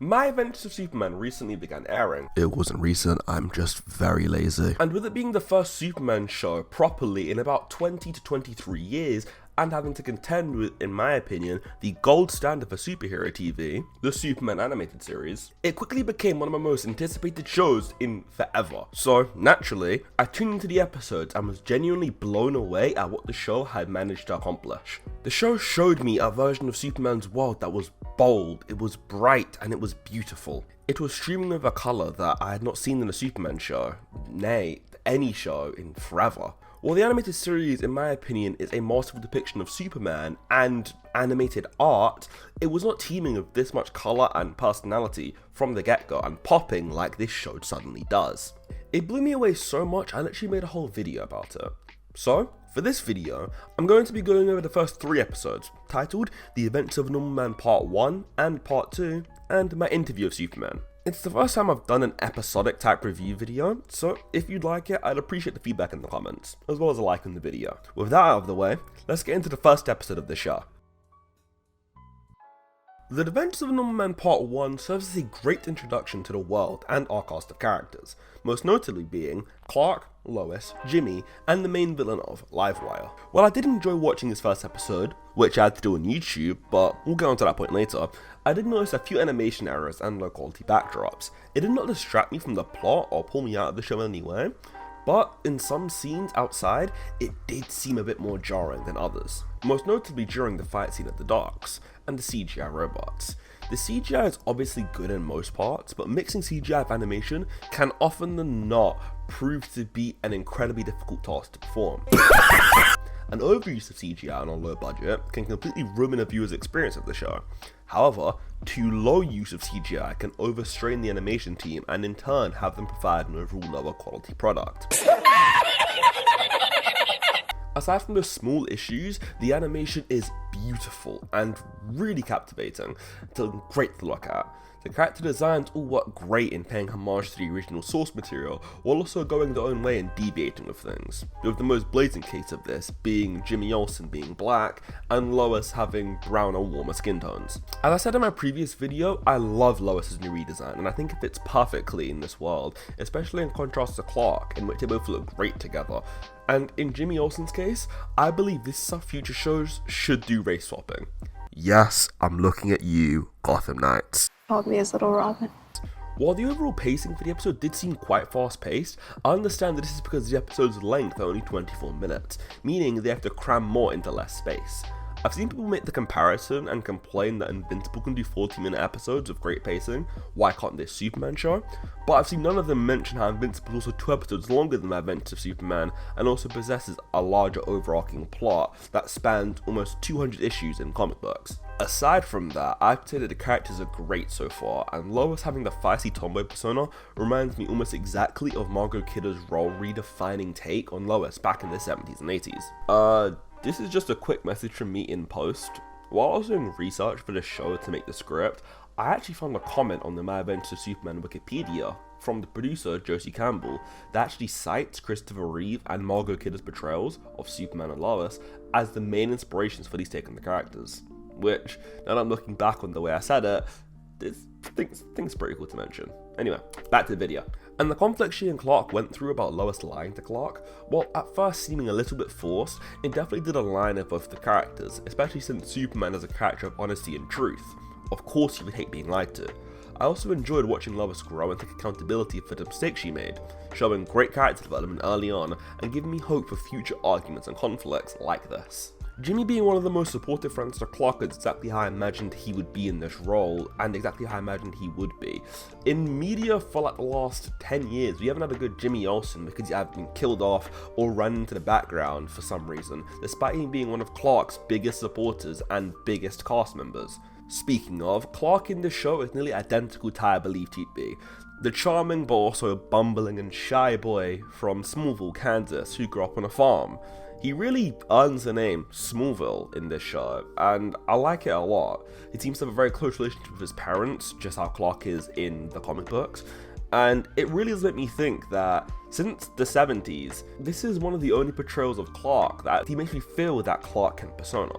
My Adventures of Superman recently began airing, It wasn't recent, I'm just very lazy. and with it being the first Superman show properly in about 20 to 23 years, and having to contend with, in my opinion, the gold standard for superhero TV, the Superman animated series, it quickly became one of my most anticipated shows in forever. So, naturally, I tuned into the episodes and was genuinely blown away at what the show had managed to accomplish. The show showed me a version of Superman's world that was bold, it was bright, and it was beautiful. It was streaming with a colour that I had not seen in a Superman show, nay, any show in forever. While the animated series, in my opinion, is a masterful depiction of Superman and animated art, it was not teeming with this much colour and personality from the get-go and popping like this show suddenly does. It blew me away so much I literally made a whole video about it. So, for this video, I'm going to be going over the first 3 episodes, titled The Events of Normal Man Part 1 and Part 2, and my interview of Superman. It's the first time I've done an episodic type review video, so if you'd like it, I'd appreciate the feedback in the comments, as well as a like on the video. With that out of the way, let's get into the first episode of the show. The Adventures of Normal Man Part 1 serves as a great introduction to the world and our cast of characters, most notably being Clark, Lois, Jimmy, and the main villain of Livewire. While I did enjoy watching this first episode, which I had to do on YouTube, but we'll get onto that point later, I did notice a few animation errors and low quality backdrops. It did not distract me from the plot or pull me out of the show in any way, but in some scenes outside, it did seem a bit more jarring than others, most notably during the fight scene at the docks and the CGI robots. The CGI is obviously good in most parts, but mixing CGI with animation can often than not prove to be an incredibly difficult task to perform. An overuse of CGI on a low budget can completely ruin a viewer's experience of the show. However, too low use of CGI can overstrain the animation team and in turn have them provide an overall lower quality product. Aside from those small issues, the animation is beautiful and really captivating. It's great to look at. The character designs all work great in paying homage to the original source material, while also going their own way and deviating with things, with the most blatant case of this being Jimmy Olsen being black, and Lois having browner, warmer skin tones. As I said in my previous video, I love Lois's new redesign, and I think it fits perfectly in this world, especially in contrast to Clark, in which they both look great together. And in Jimmy Olsen's case, I believe this is how future shows should do race swapping. Yes, I'm looking at you, Gotham Knights. Called me his little Robin. While the overall pacing for the episode did seem quite fast paced, I understand that this is because the episode's length are only 24 minutes, meaning they have to cram more into less space. I've seen people make the comparison and complain that Invincible can do 40-minute episodes with great pacing, why can't this Superman show? But I've seen none of them mention how Invincible is also 2 episodes longer than The Adventures of Superman and also possesses a larger overarching plot that spans almost 200 issues in comic books. Aside from that, I'd say that the characters are great so far, and Lois having the feisty tomboy persona reminds me almost exactly of Margot Kidder's role redefining take on Lois back in the 70s and 80s. This is just a quick message from me in post. While I was doing research for the show to make the script, I actually found a comment on the My Adventures of Superman Wikipedia from the producer Josie Campbell that actually cites Christopher Reeve and Margot Kidder's portrayals of Superman and Lois as the main inspirations for these take on the characters. Which, now that I'm looking back on the way I said it, things pretty cool to mention. Anyway, back to the video. And the conflict she and Clark went through about Lois lying to Clark, while at first seeming a little bit forced, it definitely did align with both the characters, especially since Superman is a character of honesty and truth. Of course he would hate being lied to. I also enjoyed watching Lois grow and take accountability for the mistakes she made, showing great character development early on and giving me hope for future arguments and conflicts like this. Jimmy being one of the most supportive friends to Clark is exactly how I imagined he would be in this role, and exactly how I imagined he would be. In media for like the last 10 years, we haven't had a good Jimmy Olsen because he had been killed off or run into the background for some reason, despite him being one of Clark's biggest supporters and biggest cast members. Speaking of, Clark in this show is nearly identical to how I believed he'd be. The charming but also bumbling and shy boy from Smallville, Kansas, who grew up on a farm. He really earns the name Smallville in this show, and I like it a lot. He seems to have a very close relationship with his parents, just how Clark is in the comic books, and it really has made me think that since the 70s, this is one of the only portrayals of Clark that he makes me feel that Clark Kent persona.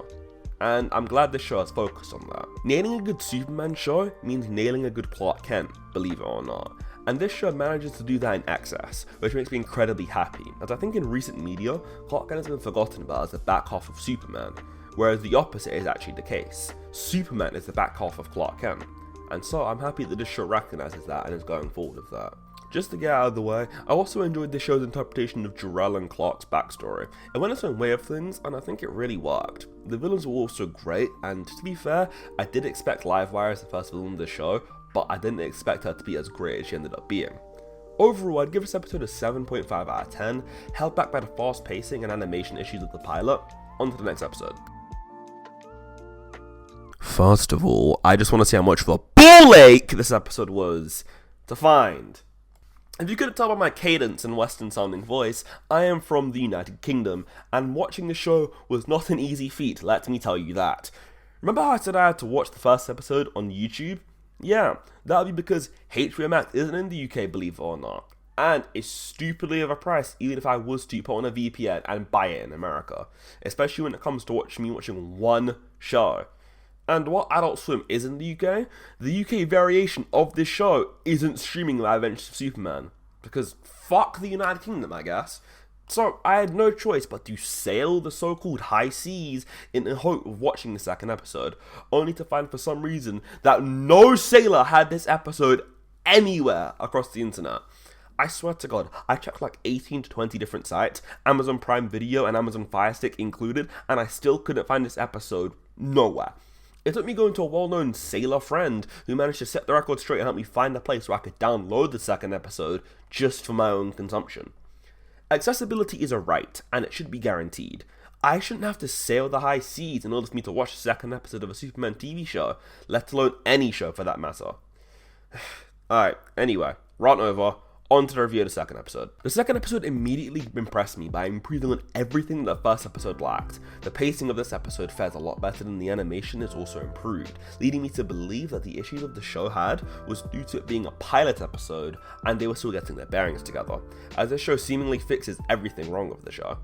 and I'm glad this show has focused on that. Nailing a good Superman show means nailing a good Clark Kent, believe it or not. And this show manages to do that in excess, which makes me incredibly happy, as I think in recent media, Clark Kent has been forgotten about as the back half of Superman, whereas the opposite is actually the case. Superman is the back half of Clark Kent, and so I'm happy that this show recognises that and is going forward with that. Just to get out of the way, I also enjoyed the show's interpretation of Jor-El and Clark's backstory. It went its own way of things, and I think it really worked. The villains were also great, and to be fair, I did expect Livewire as the first villain of the show, but I didn't expect her to be as great as she ended up being. Overall, I'd give this episode a 7.5 out of 10, held back by the fast pacing and animation issues of the pilot. On to the next episode. First of all, I just want to see how much of a ball ache this episode was to find. If you couldn't tell by my cadence and western sounding voice, I am from the United Kingdom, and watching the show was not an easy feat, let me tell you that. Remember how I said I had to watch the first episode on YouTube? Yeah, that would be because HBO Max isn't in the UK, believe it or not, and it's stupidly overpriced even if I was to put on a VPN and buy it in America, especially when it comes to watching one show. And while Adult Swim is in the UK variation of this show isn't streaming Live Adventures of Superman, because fuck the United Kingdom, I guess. So I had no choice but to sail the so-called high seas in the hope of watching the second episode, only to find for some reason that no sailor had this episode anywhere across the internet. I swear to God, I checked like 18 to 20 different sites, Amazon Prime Video and Amazon Fire Stick included, and I still couldn't find this episode nowhere. It took me going to a well-known sailor friend who managed to set the record straight and help me find a place where I could download the second episode just for my own consumption. Accessibility is a right, and it should be guaranteed. I shouldn't have to sail the high seas in order for me to watch the second episode of a Superman TV show, let alone any show for that matter. Alright, anyway, rant over. On to the review of the second episode. The second episode immediately impressed me by improving on everything that the first episode lacked. The pacing of this episode fares a lot better than the animation is also improved, leading me to believe that the issues of the show had was due to it being a pilot episode and they were still getting their bearings together, as this show seemingly fixes everything wrong with the show.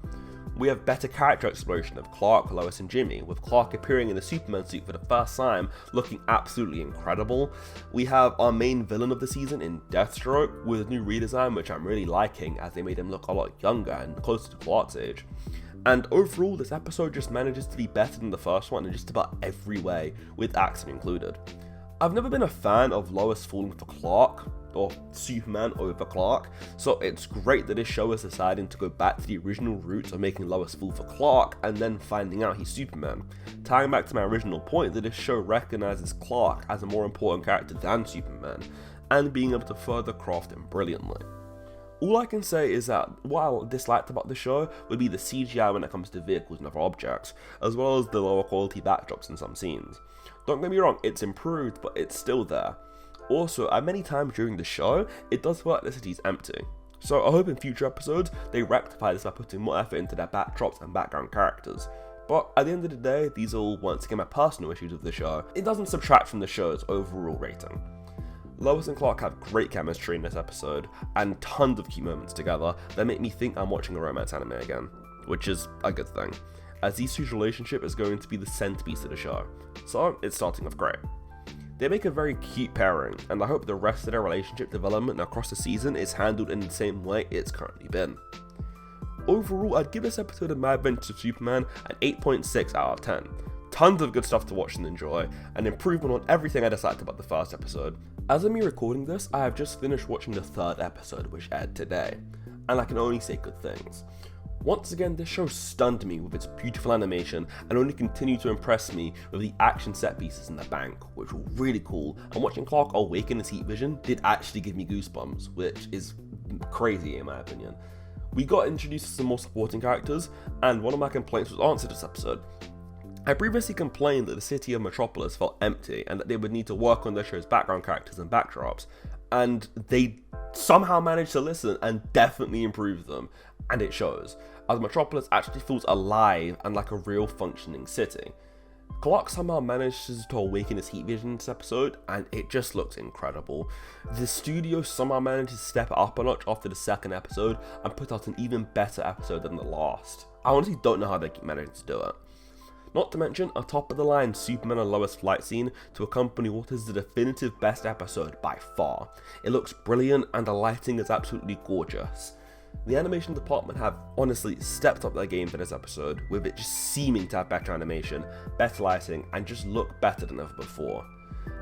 We have better character exploration of Clark, Lois and Jimmy, with Clark appearing in the Superman suit for the first time, looking absolutely incredible. We have our main villain of the season in Deathstroke, with a new redesign which I'm really liking, as they made him look a lot younger and closer to Clark's age. And overall, this episode just manages to be better than the first one in just about every way, with action included. I've never been a fan of Lois falling for Clark, or Superman over Clark, so it's great that this show is deciding to go back to the original roots of making Lois fall for Clark and then finding out he's Superman, tying back to my original point that this show recognizes Clark as a more important character than Superman, and being able to further craft him brilliantly. All I can say is that what I disliked about the show would be the CGI when it comes to vehicles and other objects, as well as the lower quality backdrops in some scenes. Don't get me wrong, it's improved, but it's still there. Also, at many times during the show, it does feel like the city's empty. So I hope in future episodes, they rectify this by putting more effort into their backdrops and background characters. But at the end of the day, these are all once again my personal issues with the show. It doesn't subtract from the show's overall rating. Lois and Clark have great chemistry in this episode, and tons of cute moments together that make me think I'm watching a romance anime again, which is a good thing, as these two's relationship is going to be the centerpiece of the show, so it's starting off great. They make a very cute pairing, and I hope the rest of their relationship development across the season is handled in the same way it's currently been. Overall, I'd give this episode of My Adventures of Superman an 8.6 out of 10. Tons of good stuff to watch and enjoy, an improvement on everything I disliked about the first episode. As of me recording this, I have just finished watching the third episode, which aired today, and I can only say good things. Once again, this show stunned me with its beautiful animation and only continued to impress me with the action set pieces in the bank, which were really cool, and watching Clark awaken his heat vision did actually give me goosebumps, which is crazy in my opinion. We got introduced to some more supporting characters, and one of my complaints was answered this episode. I previously complained that the city of Metropolis felt empty and that they would need to work on their show's background characters and backdrops, and they somehow managed to listen and definitely improve them, and it shows, as Metropolis actually feels alive and like a real functioning city. Clark somehow manages to awaken his heat vision in this episode, and it just looks incredible. The studio somehow manages to step it up a notch after the second episode and put out an even better episode than the last. I honestly don't know how they keep managing to do it. Not to mention a top-of-the-line Superman and Lois flight scene to accompany what is the definitive best episode by far. It looks brilliant and the lighting is absolutely gorgeous. The animation department have honestly stepped up their game for this episode, with it just seeming to have better animation, better lighting, and just look better than ever before.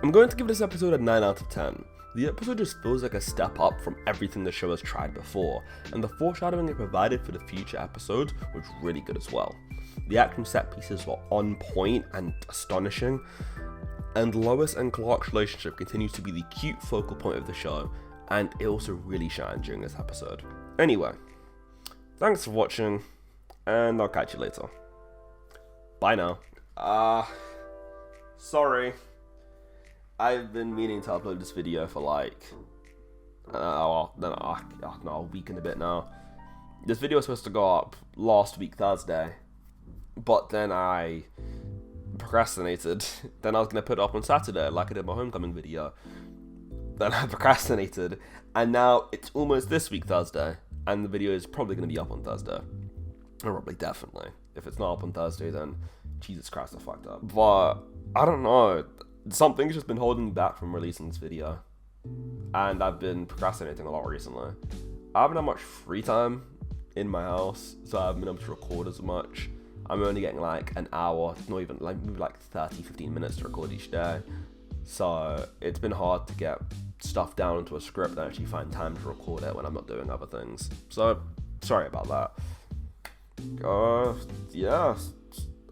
I'm going to give this episode a 9 out of 10. The episode just feels like a step up from everything the show has tried before, and the foreshadowing it provided for the future episodes was really good as well. The action set pieces were on point and astonishing, and Lois and Clark's relationship continues to be the cute focal point of the show, and it also really shined during this episode. Anyway, thanks for watching, and I'll catch you later. Bye now. Sorry. I've been meaning to upload this video for like, a week and a bit now. This video was supposed to go up last week, Thursday, but then I procrastinated. Then I was going to put it up on Saturday, like I did my homecoming video. Then I procrastinated, and now it's almost this week, Thursday, and the video is probably going to be up on Thursday. Or probably, definitely. If it's not up on Thursday, then Jesus Christ, I fucked up. But, I don't know. Something's just been holding me back from releasing this video, and I've been procrastinating a lot recently. I haven't had much free time in my house, so I haven't been able to record as much. I'm only getting like an hour, not even, maybe like 30-15 minutes to record each day. So it's been hard to get stuff down into a script and actually find time to record it when I'm not doing other things. So sorry about that. Yeah,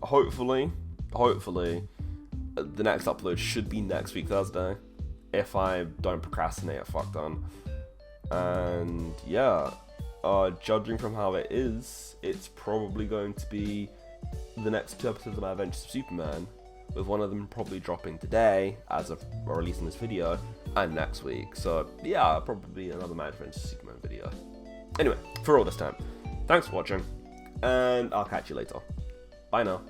hopefully the next upload should be next week, Thursday, if I don't procrastinate a fuck ton. And yeah, judging from how it is, it's probably going to be the next 2 episodes of My Adventures of Superman, with one of them probably dropping today as of releasing this video, and next week. So yeah, probably another My Adventures of Superman video. Anyway, for all this time, thanks for watching, and I'll catch you later. Bye now.